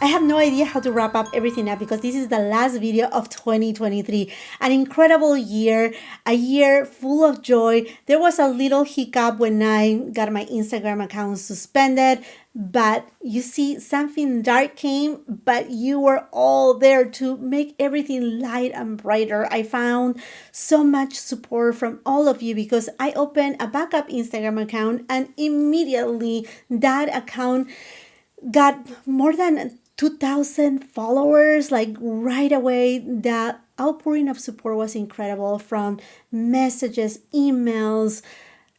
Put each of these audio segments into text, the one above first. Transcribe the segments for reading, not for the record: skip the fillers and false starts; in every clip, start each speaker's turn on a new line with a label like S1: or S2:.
S1: I have no idea how to wrap up everything up because this is the last video of 2023. An incredible year, a year full of joy. There was a little hiccup when I got my Instagram account suspended, but you see, something dark came, but you were all there to make everything light and brighter. I found so much support from all of you because I opened a backup Instagram account and immediately that account got more than 2,000 followers like right away. The outpouring of support was incredible, from messages, emails.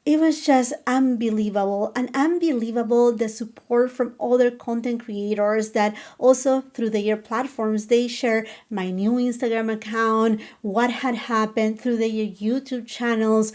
S1: It was just unbelievable, and unbelievable the support from other content creators that also through their platforms they share my new Instagram account, what had happened through their YouTube channels.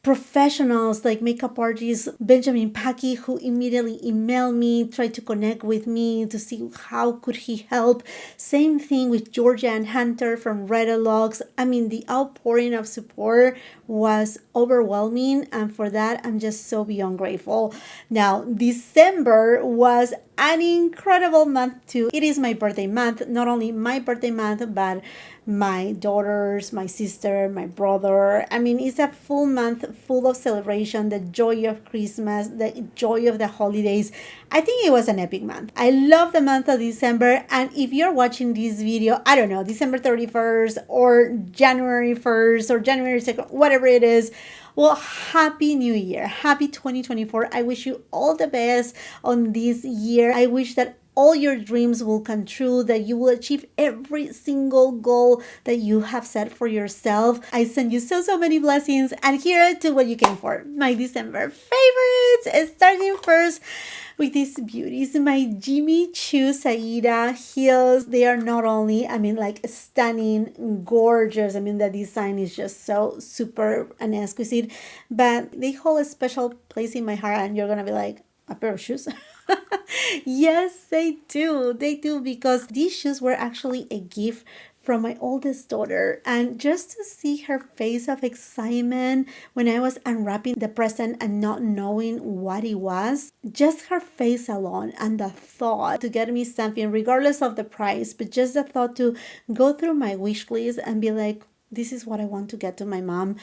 S1: Professionals like makeup artist Benjamin Paki, who immediately emailed me, tried to connect with me to see how could he help. Same thing with Georgia and Hunter from Redalogs. I mean, the outpouring of support was overwhelming, and for that I'm just so beyond grateful. Now, December was an incredible month too. It is my birthday month, not only my birthday month, but my daughters, my sister, my brother. I mean, it's a full month full of celebration, the joy of Christmas, the joy of the holidays. I think it was an epic month. I love the month of December. And if you're watching this video, I don't know, December 31st or January 1st or January 2nd, whatever it is, well, happy new year. Happy 2024. I wish you all the best on this year. I wish that all your dreams will come true, that you will achieve every single goal that you have set for yourself. I send you so many blessings, and here to what you came for, my December favorites. Starting first with these beauties, my Jimmy Choo Saida heels. They are not only, I mean, like stunning, gorgeous. I mean, the design is just so superb and exquisite, but they hold a special place in my heart, and you're gonna be like, a pair of shoes? Yes, they do. They do, because these shoes were actually a gift from my oldest daughter. And just to see her face of excitement when I was unwrapping the present and not knowing what it was, just her face alone and the thought to get me something, regardless of the price, but just the thought to go through my wish list and be like, this is what I want to get to my mom.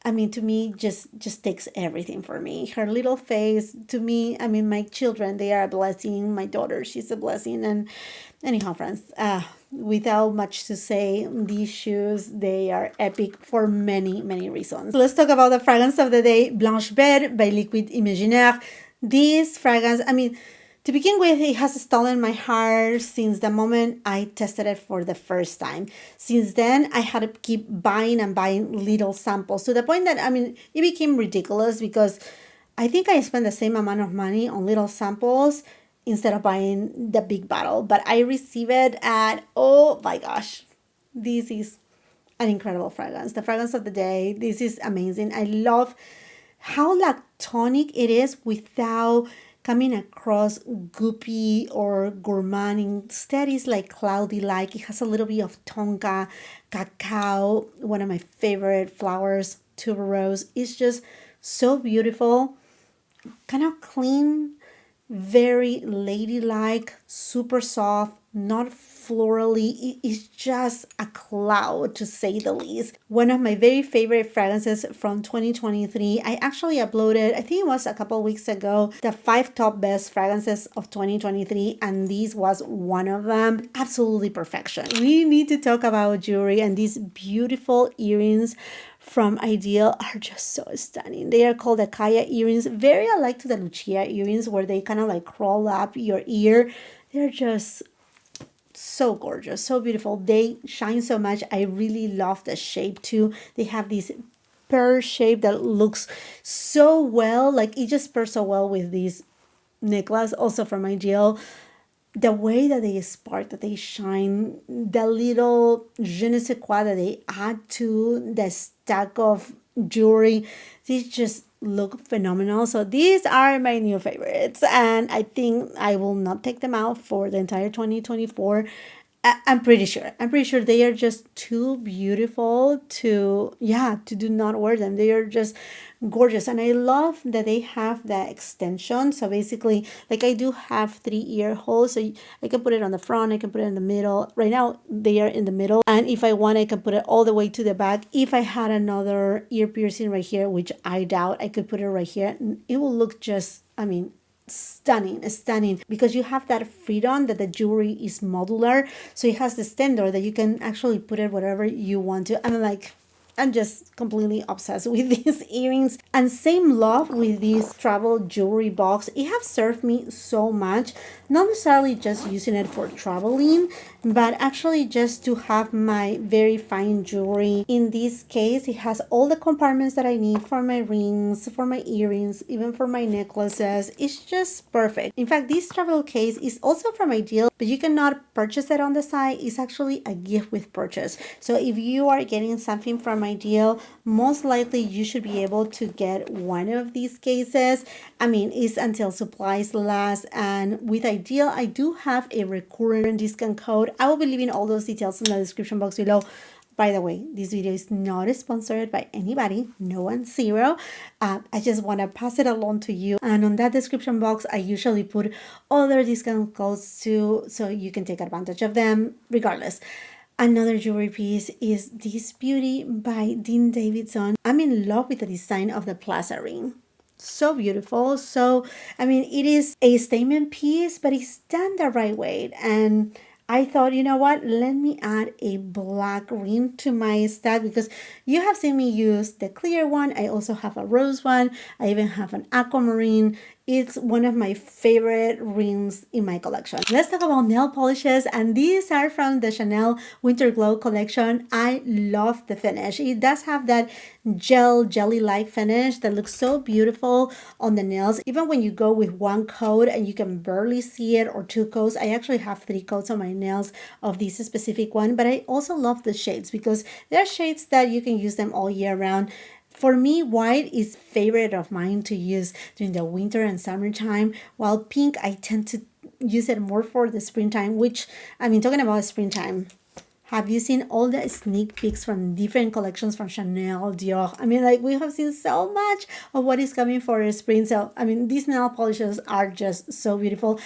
S1: I mean, to me, just takes everything for me. Her little face, to me, I mean, my children, they are a blessing. My daughter, she's a blessing. And anyhow, friends, without much to say, these shoes, they are epic for many reasons. Let's talk about the fragrance of the day, Blanche Bête by Liquid Imaginaire. This fragrance, I mean, to begin with, it has stolen my heart since the moment I tested it for the first time. Since then, I had to keep buying and buying little samples, to the point that, I mean, it became ridiculous because I think I spent the same amount of money on little samples instead of buying the big bottle. But I receive it, and oh my gosh, this is an incredible fragrance. The fragrance of the day, this is amazing. I love how lactonic it is without coming across goopy or gourmand. Instead, it's like cloudy, like it has a little bit of tonka, cacao, one of my favorite flowers, tuberose. It's just so beautiful, kind of clean, very ladylike, super soft, not florally. It is just a cloud, to say the least. One of my very favorite fragrances from 2023. I actually uploaded, I think it was a couple weeks ago, the 5 top best fragrances of 2023, and this was one of them. Absolutely perfection. We need to talk about jewelry, and these beautiful earrings from Ideal are just so stunning. They are called the Kaya earrings, very alike to the Lucia earrings, where they kind of like crawl up your ear. They're just so gorgeous, so beautiful. They shine so much. I really love the shape too. They have this pear shape that looks so well, like it just pairs so well with this necklace, also from Ideal. The way that they spark, that they shine, the little je ne sais quoi that they add to the stack of jewelry, these just look phenomenal. So these are my new favorites, and I think I will not take them out for the entire 2024. I'm pretty sure. I'm pretty sure they are just too beautiful to, yeah, to do not wear them. They are just gorgeous. And I love that they have that extension. So basically, like I do have 3 ear holes. So I can put it on the front, I can put it in the middle. Right now, they are in the middle. And if I want, I can put it all the way to the back. If I had another ear piercing right here, which I doubt, I could put it right here. It will look just, I mean, stunning because you have that freedom that the jewelry is modular, so it has the standard that you can actually put it whatever you want to. I'm just completely obsessed with these earrings. And same love with this travel jewelry box. It has served me so much, not necessarily just using it for traveling, but actually just to have my very fine jewelry. In this case, it has all the compartments that I need for my rings, for my earrings, even for my necklaces. It's just perfect. In fact, this travel case is also from Ideal, but you cannot purchase it on the site. It's actually a gift with purchase. So if you are getting something from Ideal, most likely you should be able to get one of these cases. I mean, it's until supplies last. And with Ideal, I do have a recurrent discount code. I will be leaving all those details in the description box below. By the way, this video is not sponsored by anybody, no one, zero. I just want to pass it along to you. And on that description box, I usually put other discount codes too, so you can take advantage of them regardless. Another jewelry piece is this Beauty by Dean Davidson. I'm in love with the design of the plaza ring. So beautiful. So, I mean, it is a statement piece, but it's done the right way. And I thought, you know what, let me add a black ring to my stack because you have seen me use the clear one. I also have a rose one. I even have an aquamarine. It's one of my favorite rings in my collection. Let's talk about nail polishes, and these are from the Chanel Winter Glow collection. I love the finish. It does have that jelly-like finish that looks so beautiful on the nails. Even when you go with one coat and you can barely see it, or two coats. I actually have 3 coats on my nails of this specific one, but I also love the shades because there are shades that you can use them all year round. For me, white is favorite of mine to use during the winter and summertime, while pink, I tend to use it more for the springtime, which, I mean, talking about springtime, have you seen all the sneak peeks from different collections from Chanel, Dior? I mean, like, we have seen so much of what is coming for spring. So, I mean, these nail polishes are just so beautiful.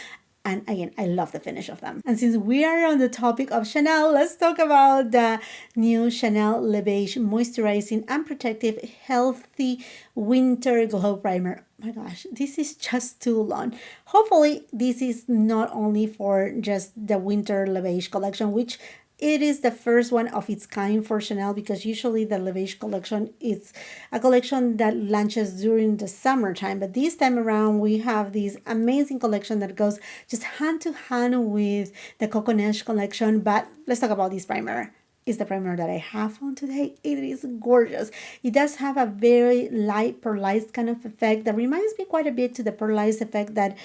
S1: And again, I love the finish of them. And since we are on the topic of Chanel, let's talk about the new Chanel Le Beige Moisturizing and Protective Healthy Winter Glow Primer. Oh my gosh, this is just too long. Hopefully, this is not only for just the Winter Le Beige collection, which it is the first one of its kind for Chanel, because usually the Le Beige collection is a collection that launches during the summertime. But this time around, we have this amazing collection that goes just hand to hand with the Coco Neige collection. But let's talk about this primer. Is the primer that I have on today. It is gorgeous. It does have a very light pearlized kind of effect that reminds me quite a bit to the pearlized effect that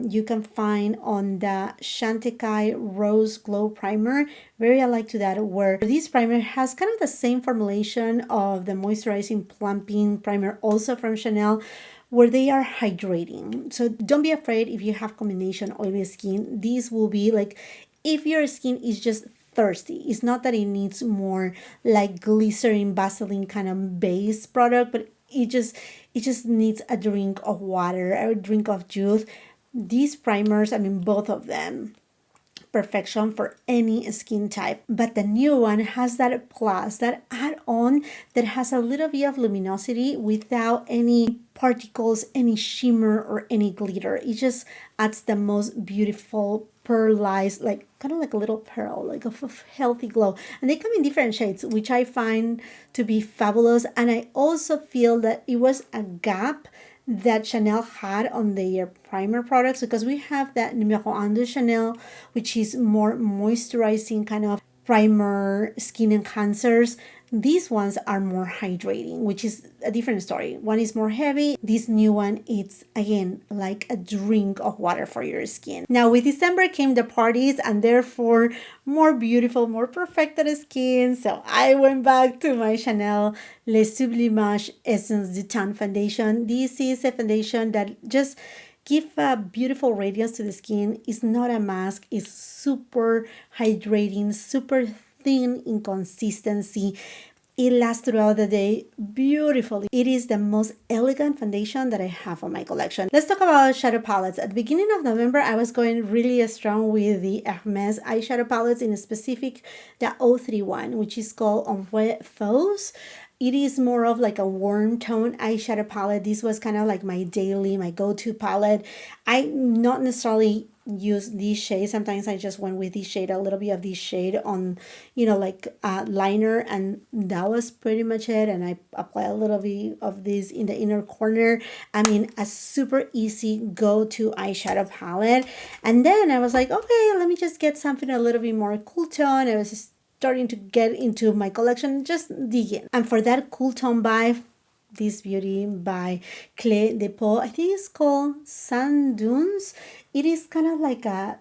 S1: you can find on the Chantecaille Rose Glow Primer. Very alike to that, where this primer has kind of the same formulation of the Moisturizing Plumping Primer, also from Chanel, where they are hydrating. So don't be afraid if you have combination oily skin. This will be like, if your skin is just thirsty. It's not that it needs more like glycerin, Vaseline kind of base product, but it just needs a drink of water, a drink of juice. These primers, I mean, both of them, perfection for any skin type. But the new one has that plus, that add-on that has a little bit of luminosity without any particles, any shimmer, or any glitter. It just adds the most beautiful pearlized, like kind of like a little pearl, like a healthy glow. And they come in different shades, which I find to be fabulous. And I also feel that it was a gap that Chanel had on their primer products, because we have that Numero 1 de Chanel, which is more moisturizing kind of primer, skin enhancers. These ones are more hydrating, which is a different story. One is more heavy. This new one, it's again like a drink of water for your skin. Now with December came the parties, and therefore more beautiful, more perfected skin. So I went back to my Chanel Le Sublimage Essence de Tan foundation. This is a foundation that just give a beautiful radiance to the skin. It's not a mask. It's super hydrating, super thin in consistency. It lasts throughout the day beautifully. It is the most elegant foundation that I have on my collection. Let's talk about shadow palettes. At the beginning of November, I was going really strong with the Hermes eyeshadow palettes, in specific the 031, which is called Ombre Fausse. It is more of like a warm tone eyeshadow palette. This was kind of like my daily, my go-to palette. I not necessarily use this shade. Sometimes I just went with this shade, a little bit of this shade on, like liner, and that was pretty much it. And I apply a little bit of this in the inner corner. I mean, a super easy go-to eyeshadow palette. And then I was like, okay, let me just get something a little bit more cool tone. I was just starting to get into my collection, just dig in. And for that cool tone vibe, this beauty by Clé de Peau, I think it's called Sand Dunes. It is kind of like a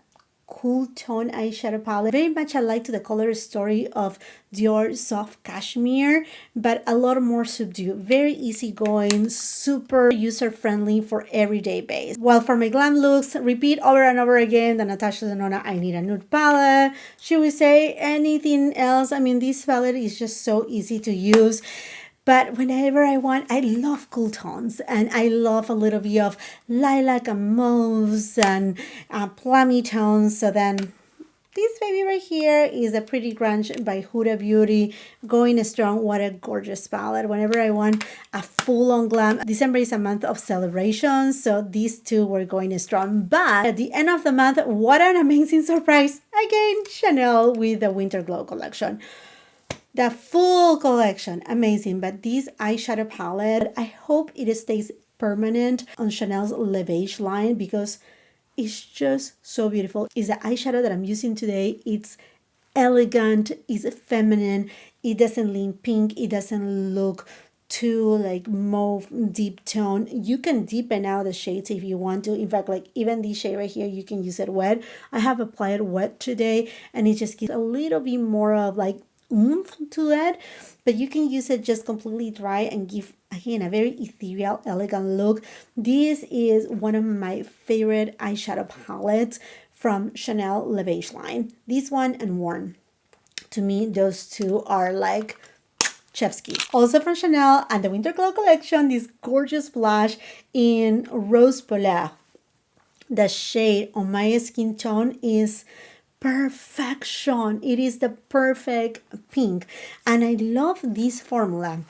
S1: cool tone eyeshadow palette, very much alike to the color story of Dior Soft Cashmere, but a lot more subdued, very easygoing, super user-friendly for everyday base. While for my glam looks, repeat over and over again the Natasha Denona I Need a Nude palette. Should we say anything else? I mean, this palette is just so easy to use. But whenever I want, I love cool tones, and I love a little bit of lilac and mauves and plummy tones. So then this baby right here is a Pretty Grunge by Huda Beauty, going strong. What a gorgeous palette. Whenever I want a full-on glam, December is a month of celebrations, so these two were going strong. But at the end of the month, what an amazing surprise. Again, Chanel with the Winter Glow collection. The full collection, amazing. But this eyeshadow palette, I hope it stays permanent on Chanel's Le Beige line, because it's just so beautiful. It's the eyeshadow that I'm using today. It's elegant, it's feminine, it doesn't lean pink, it doesn't look too like mauve deep tone. You can deepen out the shades if you want to. In fact, like even this shade right here, you can use it wet. I have applied wet today, and it just gives a little bit more of like oomph to it, but you can use it just completely dry and give again a very ethereal, elegant look. This is one of my favorite eyeshadow palettes from Chanel Le Beige line. This one and Warm, to me those two are like chef's kiss. Also from Chanel and the Winter Glow collection, this gorgeous blush in Rose Polaire. The shade on my skin tone is perfection. It is the perfect pink, and I love this formula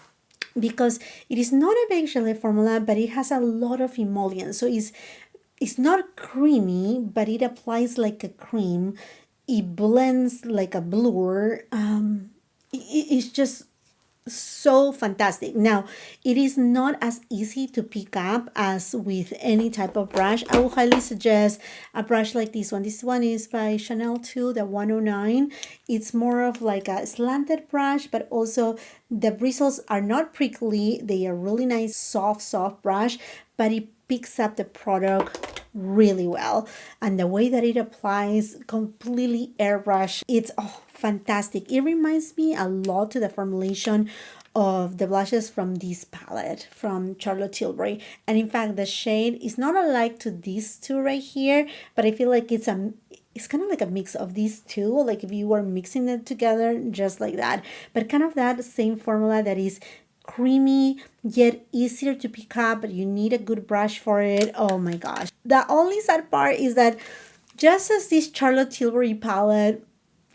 S1: because it is not a beige gelée formula, but it has a lot of emollient, so it's not creamy, but it applies like a cream. It blends like a blur. It's just so fantastic. Now, it is not as easy to pick up as with any type of brush. I would highly suggest a brush like this one. This one is by Chanel too, the 109. It's more of like a slanted brush, but also the bristles are not prickly. They are really nice, soft brush, but it picks up the product really well. And the way that it applies, completely airbrush, it's fantastic. It reminds me a lot to the formulation of the blushes from this palette from Charlotte Tilbury. And in fact, the shade is not alike to these two right here, but I feel like it's kind of like a mix of these two, like if you were mixing it together just like that, but kind of that same formula that is creamy yet easier to pick up, but you need a good brush for it. Oh my gosh. The only sad part is that just as this Charlotte Tilbury palette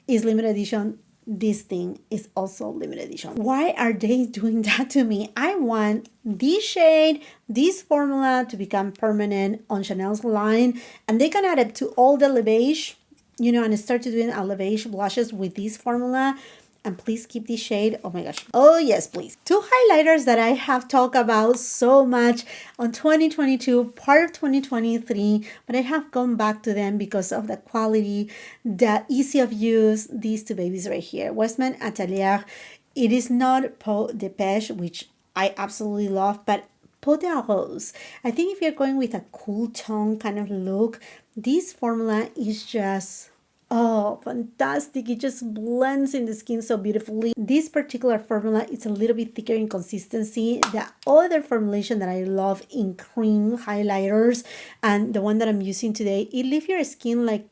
S1: is limited edition, this thing is also limited edition. Why are they doing that to me? I want this shade, this formula to become permanent on Chanel's line, and they can add it to all the Le Beige, and start to doing a Le Beige blushes with this formula. And please keep this shade. Oh my gosh. Oh yes, please. Two highlighters that I have talked about so much on 2022, part of 2023, but I have gone back to them because of the quality, the ease of use. These two babies right here. Westman Atelier. It is not Peau de Pêche, which I absolutely love, but Peau de Rose. I think if you're going with a cool tone kind of look, this formula is just Oh, fantastic. It just blends in the skin so beautifully. This particular formula is a little bit thicker in consistency. The other formulation that I love in cream highlighters and the one that I'm using today, it leaves your skin like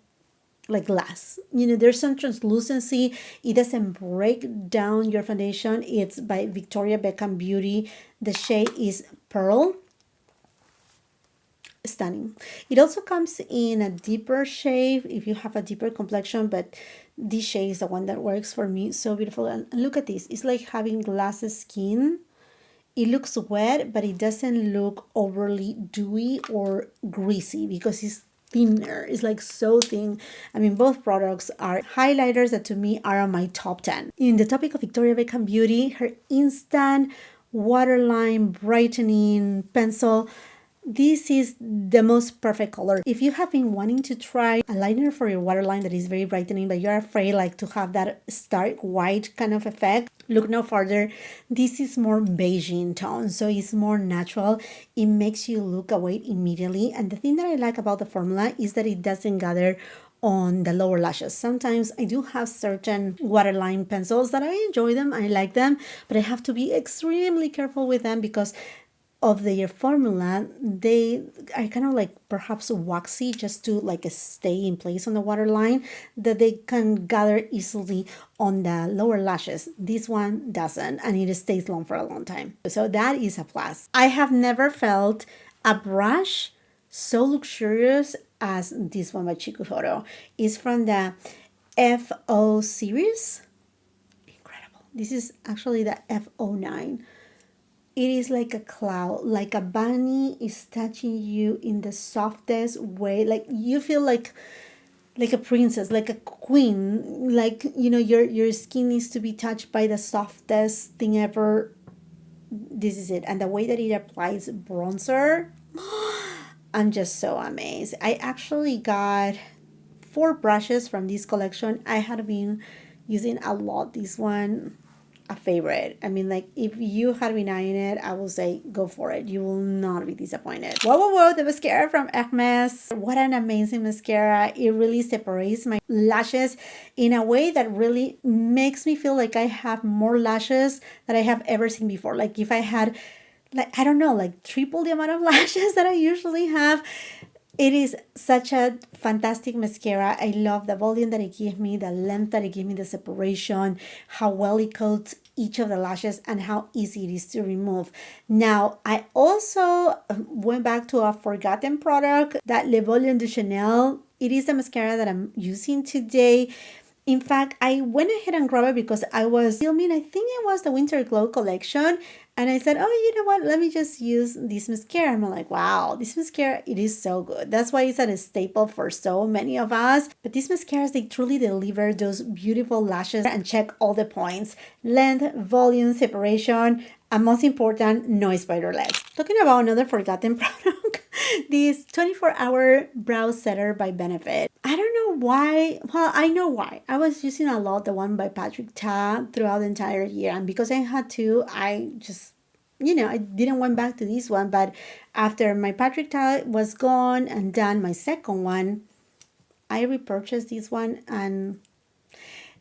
S1: glass. There's some translucency. It doesn't break down your foundation. It's by Victoria Beckham Beauty. The shade is Pearl. Stunning. It also comes in a deeper shade if you have a deeper complexion, but this shade is the one that works for me. So beautiful. And look at this. It's like having glass skin. It looks wet, but it doesn't look overly dewy or greasy because it's thinner. It's like so thin. I mean, both products are highlighters that to me are on my top 10. In the topic of Victoria Beckham Beauty, her instant waterline brightening pencil, this is the most perfect color. If you have been wanting to try a liner for your waterline that is very brightening, but you're afraid like to have that stark white kind of effect, look no further. This is more beige in tone, so it's more natural. It makes you look away immediately. And the thing that I like about the formula is that it doesn't gather on the lower lashes. Sometimes I do have certain waterline pencils that I enjoy them, I like them, but I have to be extremely careful with them because of their formula. They are kind of like perhaps waxy just to like stay in place on the waterline, that they can gather easily on the lower lashes. This one doesn't, and it stays long for a long time, so that is a plus. I have never felt a brush so luxurious as this one by Chikuhoro. It's from the FO series. Incredible. This is actually the FO9. It is like a cloud, like a bunny is touching you in the softest way. Like you feel like a princess, like a queen. Like, your skin needs to be touched by the softest thing ever. This is it. And the way that it applies bronzer, I'm just so amazed. I actually got 4 brushes from this collection. I had been using a lot this one. A favorite. I mean, like, if you had been eyeing it, I will say go for it. You will not be disappointed. Whoa, whoa, whoa, the mascara from Hermes. What an amazing mascara. It really separates my lashes in a way that really makes me feel like I have more lashes that I have ever seen before. Like if I had, like, I don't know, like triple the amount of lashes that I usually have. It is such a fantastic mascara. I love the volume that it gives me, the length that it gives me, the separation, how well it coats each of the lashes, and how easy it is to remove. Now, I also went back to a forgotten product, that Le Volume de Chanel. It is the mascara that I'm using today. In fact, I went ahead and grabbed it because I was filming, I think it was the Winter Glow collection. And I said, oh, you know what? Let me just use this mascara. I'm like, wow, this mascara, it is so good. That's why it's a staple for so many of us. But these mascaras, they truly deliver those beautiful lashes and check all the points. Length, volume, separation, and most important, no spider legs. Talking about another forgotten product, this 24-hour brow setter by Benefit. I don't know why. Well, I know why. I was using a lot the one by Patrick Ta throughout the entire year. And because I had to, I just, I didn't went back to this one. But after my Patrick Ta was gone and done my second one, I repurchased this one, and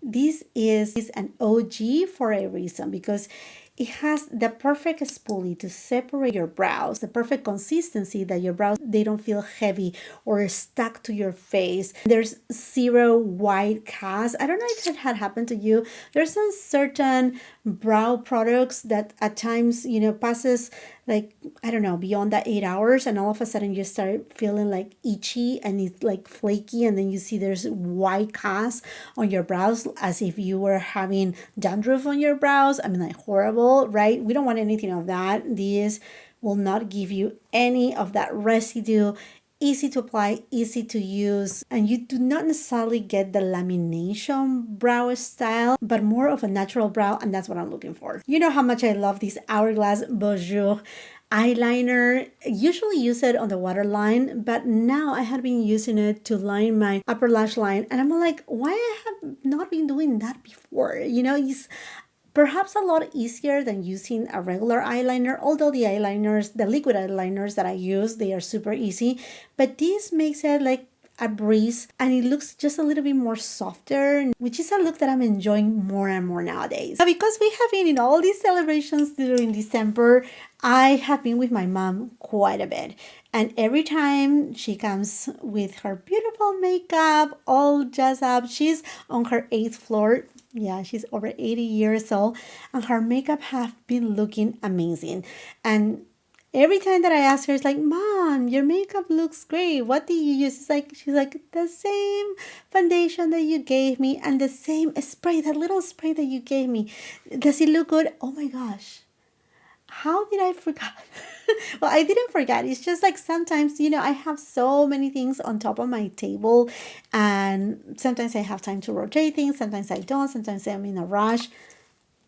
S1: this is an OG for a reason, because it has the perfect spoolie to separate your brows, the perfect consistency that your brows, they don't feel heavy or stuck to your face. There's zero white cast. I don't know if that had happened to you. There's some certain brow products that at times, passes like, I don't know, beyond that 8 hours, and all of a sudden you start feeling like itchy and it's like flaky, and then you see there's white cast on your brows as if you were having dandruff on your brows. I mean, like, horrible, right? We don't want anything of that. This will not give you any of that residue. Easy to apply, easy to use, and you do not necessarily get the lamination brow style, but more of a natural brow, and that's what I'm looking for. You know how much I love this Hourglass Bonjour eyeliner. I usually use it on the waterline, but now I have been using it to line my upper lash line, and I'm like, why I have not been doing that before? It's perhaps a lot easier than using a regular eyeliner, although the liquid eyeliners that I use, they are super easy. But this makes it like a breeze, and it looks just a little bit more softer, which is a look that I'm enjoying more and more nowadays. Because we have been in all these celebrations during December, I have been with my mom quite a bit. And every time she comes with her beautiful makeup, all jazzed up, she's on her 8th floor. Yeah, she's over 80 years old, and her makeup have been looking amazing. And every time that I ask her, it's like, Mom, your makeup looks great. What do you use? She's like, the same foundation that you gave me and the same spray, that little spray that you gave me. Does it look good? Oh my gosh. How did I forget? Well, I didn't forget. It's just like sometimes, I have so many things on top of my table, and sometimes I have time to rotate things. Sometimes I don't. Sometimes I'm in a rush.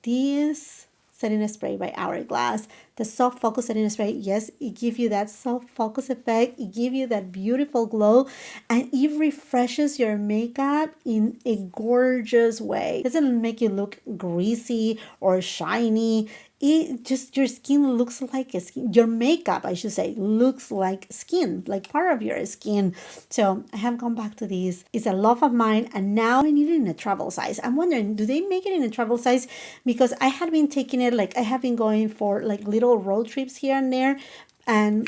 S1: This setting spray by Hourglass, the soft focus setting spray, yes, it gives you that soft focus effect. It gives you that beautiful glow, and it refreshes your makeup in a gorgeous way. It doesn't make you look greasy or shiny. It just, your skin looks like a skin, your makeup, I should say, looks like skin, like part of your skin. So I have gone back to this. It's a love of mine, and now I need it in a travel size. I'm wondering, do they make it in a travel size? Because I had been taking it, like I have been going for like little road trips here and there, and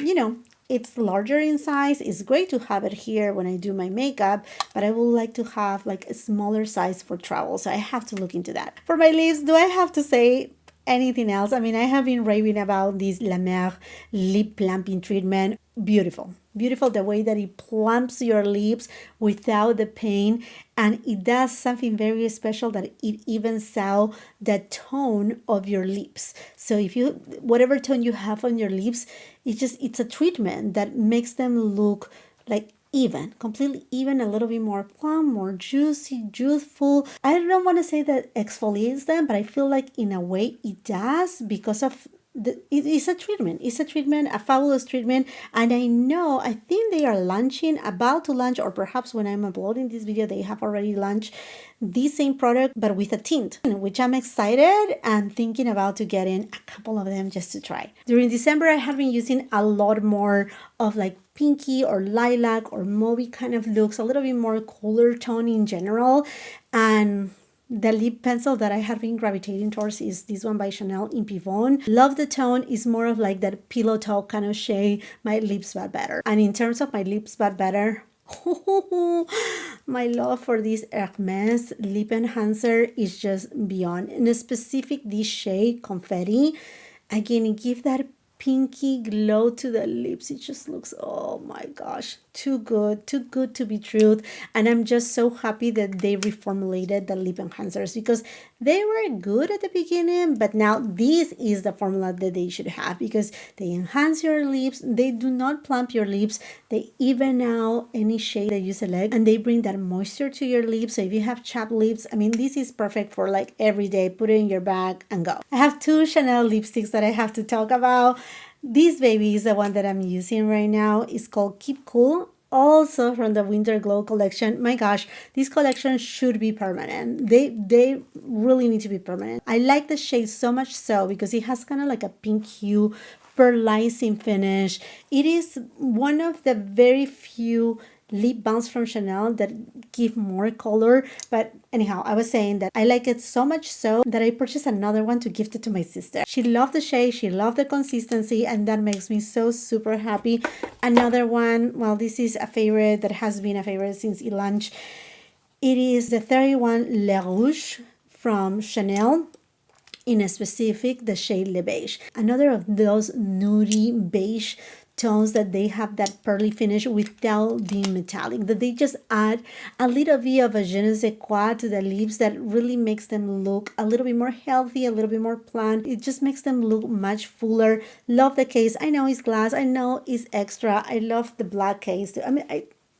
S1: it's larger in size. It's great to have it here when I do my makeup, but I would like to have like a smaller size for travel. So I have to look into that. For my lips, do I have to say anything else? I mean, I have been raving about this La Mer lip plumping treatment. Beautiful. Beautiful, the way that it plumps your lips without the pain, and it does something very special, that it evens out the tone of your lips. So if you, whatever tone you have on your lips, it's a treatment that makes them look like even, completely even, a little bit more plump, more juicy, youthful. I don't want to say that exfoliates them, but I feel like in a way it does, because of it's a treatment. It's a treatment, a fabulous treatment. And I think they are launching, about to launch, or perhaps when I'm uploading this video, they have already launched the same product, but with a tint, which I'm excited and thinking about to get in a couple of them just to try. During December, I have been using a lot more of like pinky or lilac or mauve kind of looks, a little bit more cooler tone in general. And the lip pencil that I have been gravitating towards is this one by Chanel in Pivot. Love the tone. Is more of like that pillow talk kind of shade. My lips but better. And in terms of my lips but better, my love for this Hermes lip enhancer is just beyond. In a specific, this shade Confetti, again, it gives that pinky glow to the lips. It just looks, oh my gosh, too good to be true. And I'm just so happy that they reformulated the lip enhancers, because they were good at the beginning, but now this is the formula that they should have, because they enhance your lips, they do not plump your lips, they even out any shade that you select, and they bring that moisture to your lips. So if you have chapped lips, I mean, this is perfect for like every day. Put it in your bag and go. I have 2 Chanel lipsticks that I have to talk about. This baby is the one that I'm using right now. It's called Keep Cool, also from the Winter Glow collection. My gosh, this collection should be permanent. They really need to be permanent. I like the shade so much so because it has kind of like a pink hue, pearlizing finish. It is one of the very few lip balms from Chanel that give more color. But anyhow, I was saying that I like it so much so that I purchased another one to gift it to my sister. She loved the shade, she loved the consistency, and that makes me so super happy. Another one, well, this is a favorite that has been a favorite since it launched. It is the 31 Le Rouge from Chanel. In a specific, the shade Le Beige. Another of those nudie beige tones that they have that pearly finish without being metallic, that they just add a little bit of a je ne sais quoi to the lips that really makes them look a little bit more healthy, a little bit more plump. It just makes them look much fuller. Love the case. I know it's glass. I know it's extra. I love the black case. I mean,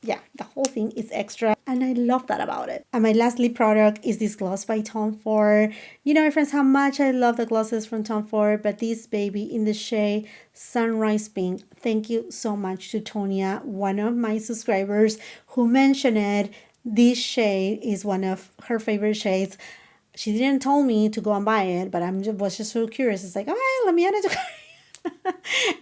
S1: yeah, the whole thing is extra, and I love that about it. And my last lip product is this gloss by Tom Ford. You know, my friends, how much I love the glosses from Tom Ford, but this baby in the shade Sunrise Pink. Thank you so much to Tonya, one of my subscribers, who mentioned it. This shade is one of her favorite shades. She didn't tell me to go and buy it, but was just so curious. It's like, all right, let me add it to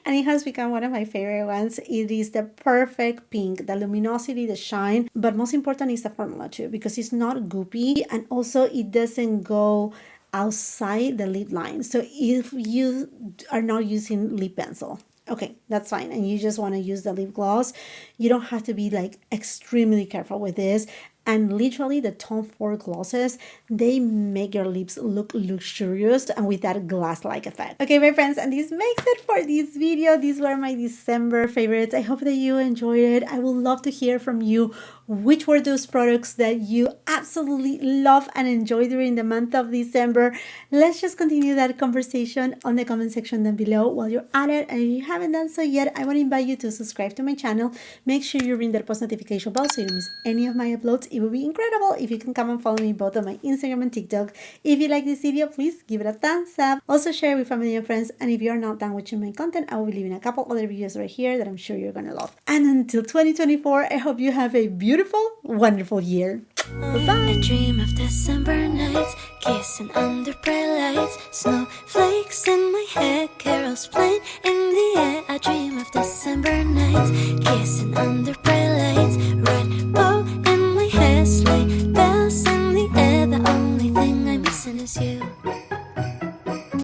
S1: And it has become one of my favorite ones. It is the perfect pink, the luminosity, the shine, but most important is the formula too, because it's not goopy and also it doesn't go outside the lip line. So if you are not using lip pencil, okay, that's fine, and you just want to use the lip gloss, you don't have to be like extremely careful with this. And literally the Tom Ford glosses, they make your lips look luxurious and with that glass-like effect. Okay, my friends, and this makes it for this video. These were my December favorites. I hope that you enjoyed it. I would love to hear from you. Which were those products that you absolutely love and enjoy during the month of December? Let's just continue that conversation on the comment section down below while you're at it. And if you haven't done so yet, I want to invite you to subscribe to my channel. Make sure you ring that post notification bell so you don't miss any of my uploads. It would be incredible if you can come and follow me both on my Instagram and TikTok. If you like this video, please give it a thumbs up. Also share it with family and friends. And if you're not done watching my content, I will be leaving a couple other videos right here that I'm sure you're gonna love. And until 2024, I hope you have a beautiful, wonderful year. Bye-bye.
S2: I dream of December nights, kissing under bright lights, snowflakes in my hair, carols playing